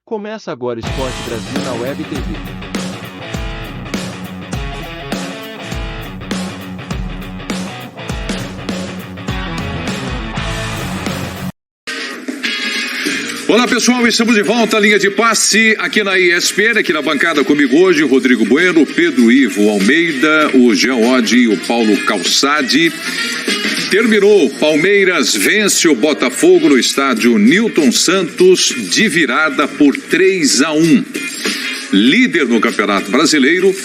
Começa agora Esporte Brasil na Web TV. Olá pessoal, estamos de volta à linha de passe aqui na ESPN, aqui na bancada comigo hoje, Rodrigo Bueno, Pedro Ivo Almeida, o Jean Oddi e o Paulo Calçade. Terminou, Palmeiras vence o Botafogo no estádio Newton Santos de virada por 3-1. Líder no Campeonato Brasileiro,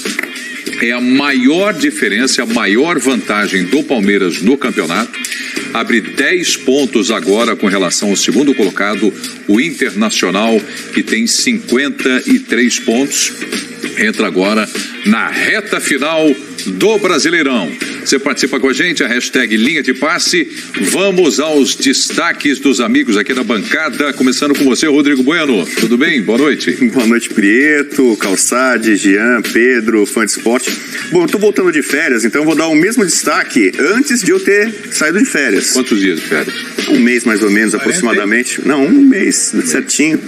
é a maior diferença, a maior vantagem do Palmeiras no campeonato. Abre 10 pontos agora com relação ao segundo colocado, o Internacional, que tem 53 pontos. Entra agora na reta final do Brasileirão. Você participa com a gente, a hashtag Linha de Passe. Vamos aos destaques dos amigos aqui da bancada, começando com você, Rodrigo Bueno. Tudo bem? Boa noite. Boa noite, Prieto, Calçade, Jean, Pedro, fã de esporte. Bom, eu tô voltando de férias, então eu vou dar o mesmo destaque antes de eu ter saído de férias. Quantos dias de férias? Um mês mais ou menos, aproximadamente. Não, um mês, certinho.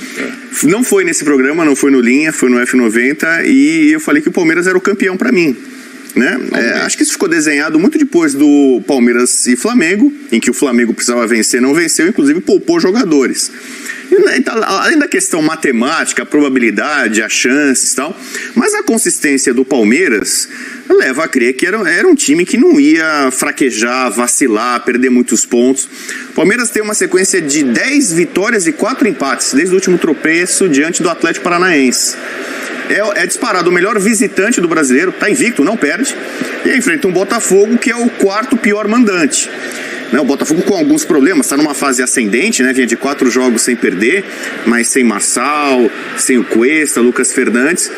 Não foi nesse programa, não foi no Linha, foi no F90 e eu falei que o Palmeiras era o campeão pra mim. Né? Acho que isso ficou desenhado muito depois do Palmeiras e Flamengo, em que o Flamengo precisava vencer, não venceu, inclusive poupou jogadores. Então, além da questão matemática, a probabilidade, as chances e tal, mas a consistência do Palmeiras leva a crer que era um time que não ia fraquejar, vacilar, perder muitos pontos. O Palmeiras tem uma sequência de 10 vitórias e 4 empates, desde o último tropeço diante do Atlético Paranaense. É disparado o melhor visitante do brasileiro, está invicto, não perde, e enfrenta um Botafogo que é o quarto pior mandante. O Botafogo com alguns problemas, está numa fase ascendente, né? Vinha de 4 jogos sem perder, mas sem Marçal, sem o Cuesta, Lucas Fernandes.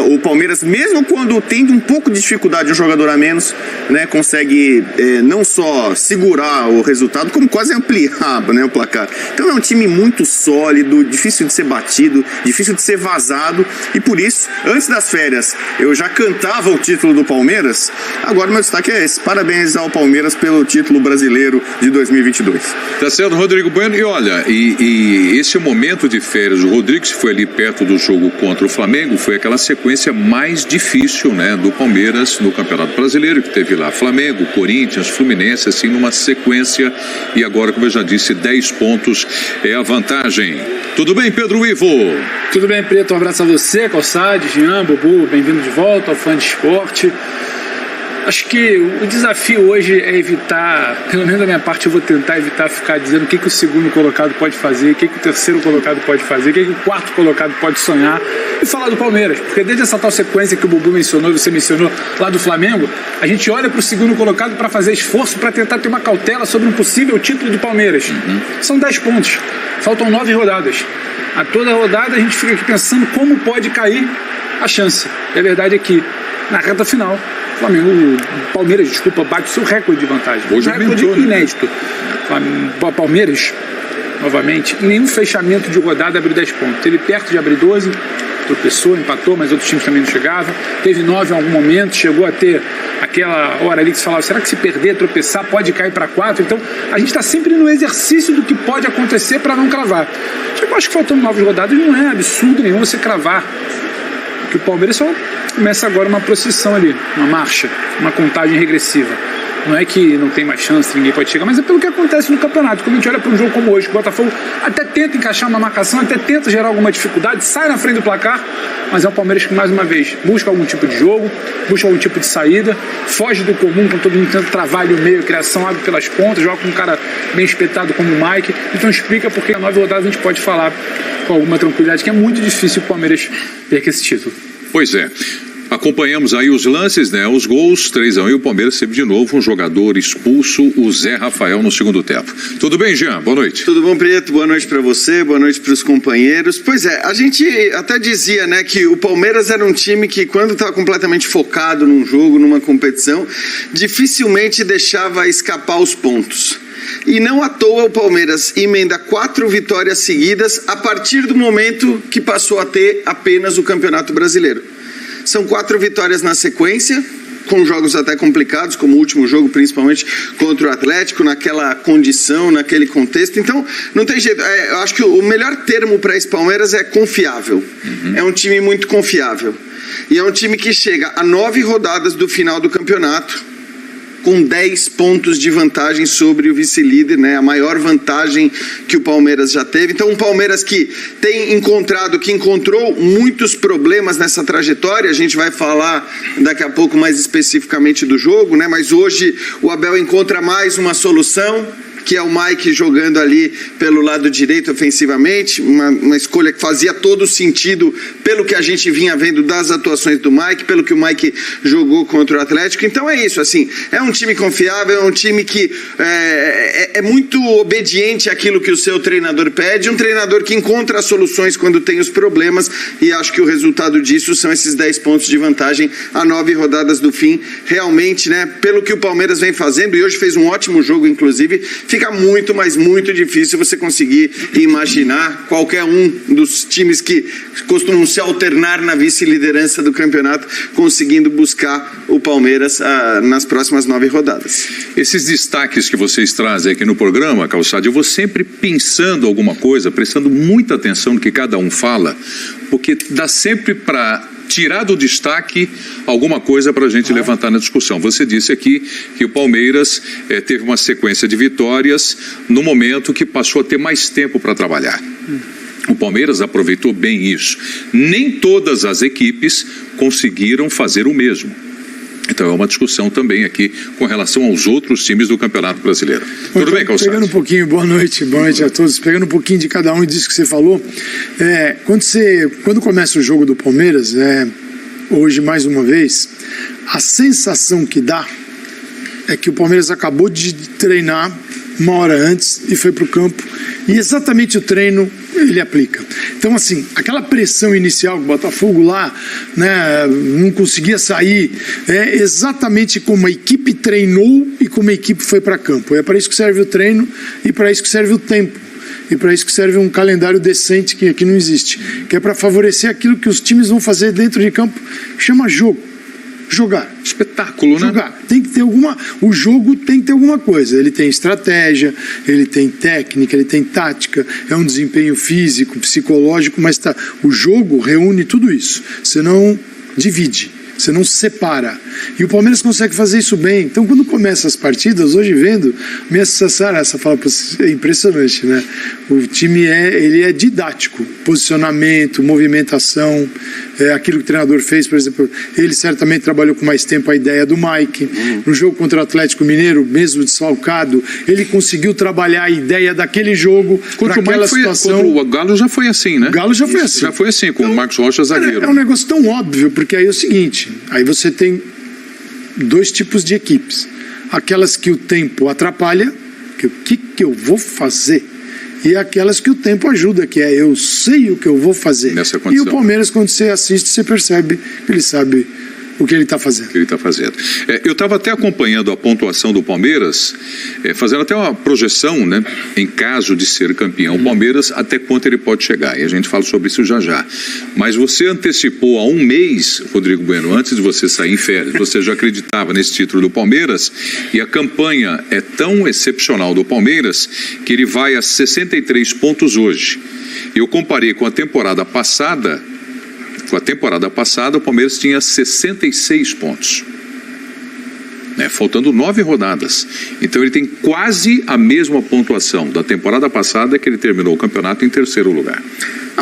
O Palmeiras, mesmo quando tendo um pouco de dificuldade, um jogador a menos, né, consegue não só segurar o resultado, como quase ampliar, né, o placar. Então é um time muito sólido, difícil de ser batido, difícil de ser vazado, e por isso, antes das férias, eu já cantava o título do Palmeiras. Agora meu destaque é esse: parabéns ao Palmeiras pelo título brasileiro de 2022. Tá certo, Rodrigo Bueno. E olha, esse momento de férias, o Rodrigo, que foi ali perto do jogo contra o Flamengo, foi aquela sequência mais difícil, né, do Palmeiras no Campeonato Brasileiro, que teve lá Flamengo, Corinthians, Fluminense, assim, numa sequência, e agora, como eu já disse, 10 pontos é a vantagem. Tudo bem, Pedro Ivo? Tudo bem, Preto, um abraço a você, Calçade, Jean, Bubu, bem-vindo de volta ao Fã de Esporte. Acho que o desafio hoje é evitar, pelo menos da minha parte eu vou tentar evitar ficar dizendo o que o segundo colocado pode fazer, o que o terceiro colocado pode fazer, o que o quarto colocado pode sonhar, e falar do Palmeiras, porque desde essa tal sequência que o Bubu mencionou, você mencionou lá do Flamengo, a gente olha para o segundo colocado para fazer esforço, para tentar ter uma cautela sobre um possível título do Palmeiras. São 10 pontos, faltam 9 rodadas. A toda rodada a gente fica aqui pensando como pode cair a chance. E a verdade é que na reta final, Palmeiras, bate o seu recorde de vantagem. Hoje um recorde inédito. Palmeiras, novamente, em nenhum fechamento de rodada abriu 10 pontos. Teve perto de abrir 12, tropeçou, empatou, mas outros times também não chegavam. Teve 9 em algum momento, chegou a ter aquela hora ali que se falava, será que se perder, tropeçar, pode cair para 4? Então, a gente está sempre no exercício do que pode acontecer para não cravar. Eu acho que faltando 9 rodadas não é absurdo nenhum você cravar. Que o Palmeiras só começa agora uma procissão ali, uma marcha, uma contagem regressiva. Não é que não tem mais chance, ninguém pode chegar, mas é pelo que acontece no campeonato. Quando a gente olha para um jogo como hoje, que o Botafogo até tenta encaixar uma marcação, até tenta gerar alguma dificuldade, sai na frente do placar, mas é o Palmeiras que, mais uma vez, busca algum tipo de jogo, busca algum tipo de saída, foge do comum, com todo mundo tentando travar ali o meio, a criação abre pelas pontas, joga com um cara bem espetado como o Mike. Então explica porque na 9 rodada a gente pode falar com alguma tranquilidade que é muito difícil o Palmeiras perder esse título. Pois é. Acompanhamos aí os lances, né? Os gols, 3-1, e o Palmeiras teve de novo um jogador expulso, o Zé Rafael, no segundo tempo. Tudo bem, Jean? Boa noite. Tudo bom, Prieto? Boa noite para você, boa noite para os companheiros. Pois é, a gente até dizia, né, que o Palmeiras era um time que, quando estava completamente focado num jogo, numa competição, dificilmente deixava escapar os pontos. E não à toa o Palmeiras emenda 4 vitórias seguidas a partir do momento que passou a ter apenas o Campeonato Brasileiro. São 4 vitórias na sequência, com jogos até complicados, como o último jogo, principalmente contra o Atlético, naquela condição, naquele contexto. Então, não tem jeito. Eu acho que o melhor termo para esse Palmeiras é confiável. É um time muito confiável. E é um time que chega a 9 rodadas do final do campeonato, com 10 pontos de vantagem sobre o vice-líder, né? A maior vantagem que o Palmeiras já teve. Então, um Palmeiras que encontrou muitos problemas nessa trajetória. A gente vai falar daqui a pouco mais especificamente do jogo, né? Mas hoje o Abel encontra mais uma solução, que é o Mike jogando ali pelo lado direito ofensivamente, uma escolha que fazia todo sentido pelo que a gente vinha vendo das atuações do Mike, pelo que o Mike jogou contra o Atlético. Então é isso, assim, é um time confiável, é um time que é muito obediente àquilo que o seu treinador pede, um treinador que encontra soluções quando tem os problemas, e acho que o resultado disso são esses 10 pontos de vantagem a 9 rodadas do fim. Realmente, né, pelo que o Palmeiras vem fazendo, e hoje fez um ótimo jogo, inclusive, fica muito, mas muito difícil você conseguir imaginar qualquer um dos times que costumam se alternar na vice-liderança do campeonato conseguindo buscar o Palmeiras nas próximas 9 rodadas. Esses destaques que vocês trazem aqui no programa, Calçade, eu vou sempre pensando alguma coisa, prestando muita atenção no que cada um fala, porque dá sempre para tirar do destaque alguma coisa para a gente levantar na discussão. Você disse aqui que o Palmeiras teve uma sequência de vitórias no momento que passou a ter mais tempo para trabalhar. O Palmeiras aproveitou bem isso. Nem todas as equipes conseguiram fazer o mesmo. Então é uma discussão também aqui com relação aos outros times do Campeonato Brasileiro. Tudo bem, Calçado? Pegando um pouquinho, boa noite a todos. Pegando um pouquinho de cada um disso que você falou, quando começa o jogo do Palmeiras, hoje mais uma vez, a sensação que dá é que o Palmeiras acabou de treinar uma hora antes e foi para o campo, e exatamente o treino ele aplica. Então, assim, aquela pressão inicial que o Botafogo lá, né, não conseguia sair, é exatamente como a equipe treinou e como a equipe foi para campo. É para isso que serve o treino e para isso que serve o tempo. E para isso que serve um calendário decente que aqui não existe, que é para favorecer aquilo que os times vão fazer dentro de campo, que chama jogo. Jogar. Espetáculo, né? Jogar. Tem que ter o jogo tem que ter alguma coisa. Ele tem estratégia, ele tem técnica, ele tem tática, é um desempenho físico, psicológico, mas o jogo reúne tudo isso. Você não divide, você não separa. E o Palmeiras consegue fazer isso bem. Então, quando começa as partidas, hoje vendo, minha sensação era essa, é impressionante, né? O time ele é didático, posicionamento, movimentação, aquilo que o treinador fez, por exemplo, ele certamente trabalhou com mais tempo a ideia do Mike. No jogo contra o Atlético Mineiro, mesmo desfalcado, ele conseguiu trabalhar a ideia daquele jogo para aquela situação. Contra o Galo já foi assim, né? O Galo já foi assim. Já foi assim, com o Marcos Rocha zagueiro. É um negócio tão óbvio, porque aí é o seguinte, aí você tem 2 tipos de equipes. Aquelas que o tempo atrapalha, que o que eu vou fazer? E aquelas que o tempo ajuda, que é eu sei o que eu vou fazer. Nessa condição, e o Palmeiras, quando você assiste, você percebe que ele sabe o que ele está fazendo. Eu estava até acompanhando a pontuação do Palmeiras, fazendo até uma projeção, né, em caso de ser campeão, o Palmeiras, até quanto ele pode chegar. E a gente fala sobre isso já já. Mas você antecipou há um mês, Rodrigo Bueno, antes de você sair em férias, você já acreditava nesse título do Palmeiras, e a campanha é tão excepcional do Palmeiras que ele vai a 63 pontos hoje. Eu comparei com a temporada passada. O Palmeiras tinha 66 pontos, né, faltando 9 rodadas. Então ele tem quase a mesma pontuação da temporada passada, que ele terminou o campeonato em 3º lugar.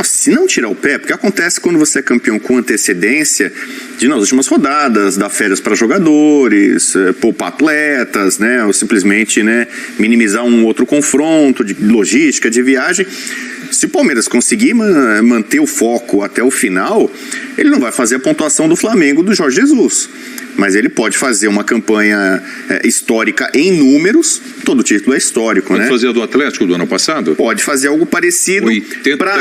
Se não tirar o pé, porque acontece quando você é campeão com antecedência, de nas últimas rodadas, dar férias para jogadores, poupar atletas, né, ou simplesmente, né, minimizar um outro confronto de logística, de viagem. Se o Palmeiras conseguir manter o foco até o final, ele não vai fazer a pontuação do Flamengo do Jorge Jesus. Mas ele pode fazer uma campanha histórica em números. Todo título é histórico, pode, né? Pode fazer a do Atlético do ano passado? Pode fazer algo parecido para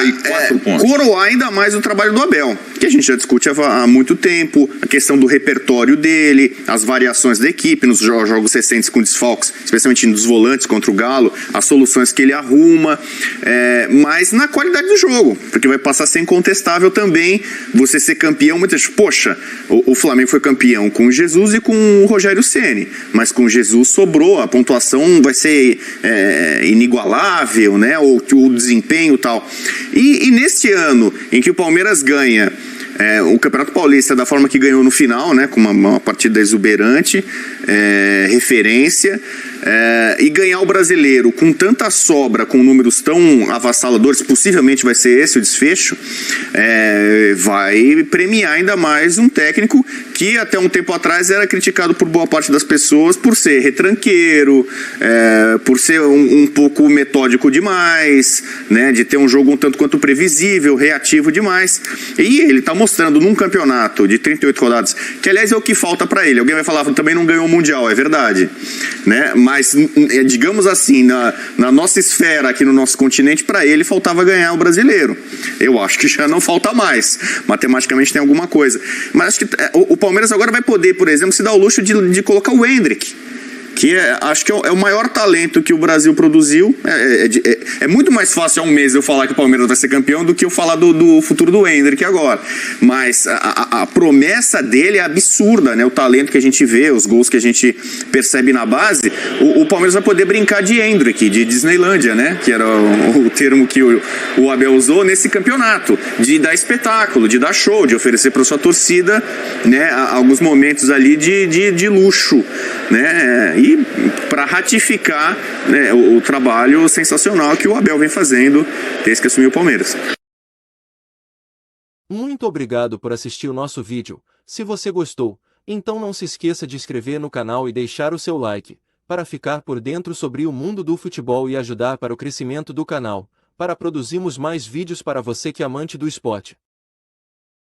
coroar ainda mais o trabalho do Abel, que a gente já discute há muito tempo, a questão do repertório dele, as variações da equipe nos jogos recentes com desfalques, especialmente nos volantes contra o Galo, as soluções que ele arruma, mas na qualidade do jogo, porque vai passar a ser incontestável também você ser campeão. Muitas vezes, poxa, o Flamengo foi campeão com com o Jesus e com o Rogério Ceni, mas com o Jesus sobrou, a pontuação vai ser inigualável, né? Ou o desempenho e tal. E neste ano em que o Palmeiras ganha o Campeonato Paulista da forma que ganhou no final, né, com uma partida exuberante, referência, e ganhar o Brasileiro com tanta sobra, com números tão avassaladores, possivelmente vai ser esse o desfecho, vai premiar ainda mais um técnico que até um tempo atrás era criticado por boa parte das pessoas por ser retranqueiro, por ser um pouco metódico demais, né, de ter um jogo um tanto quanto previsível, reativo demais. E ele está mostrando num campeonato de 38 rodadas, que aliás é o que falta para ele. Alguém vai falar, também não ganhou o Mundial, é verdade, né? Mas digamos assim, na nossa esfera aqui no nosso continente, para ele faltava ganhar o Brasileiro. Eu acho que já não falta mais, matematicamente tem alguma coisa, mas acho que o Palmeiras agora vai poder, por exemplo, se dar o luxo de colocar o Endrick, que acho que é o maior talento que o Brasil produziu. É muito mais fácil há um mês eu falar que o Palmeiras vai ser campeão do que eu falar do futuro do Endrick agora. Mas a promessa dele é absurda, né? O talento que a gente vê, os gols que a gente percebe na base. O Palmeiras vai poder brincar de Endrick, de Disneylândia, né? Que era o termo que o Abel usou nesse campeonato. De dar espetáculo, de dar show, de oferecer para sua torcida, né, alguns momentos ali de luxo, né? E para ratificar, né, o trabalho sensacional que o Abel vem fazendo desde que assumiu o Palmeiras. Muito obrigado por assistir o nosso vídeo. Se você gostou, então não se esqueça de inscrever no canal e deixar o seu like, para ficar por dentro sobre o mundo do futebol e ajudar para o crescimento do canal, para produzirmos mais vídeos para você que é amante do esporte.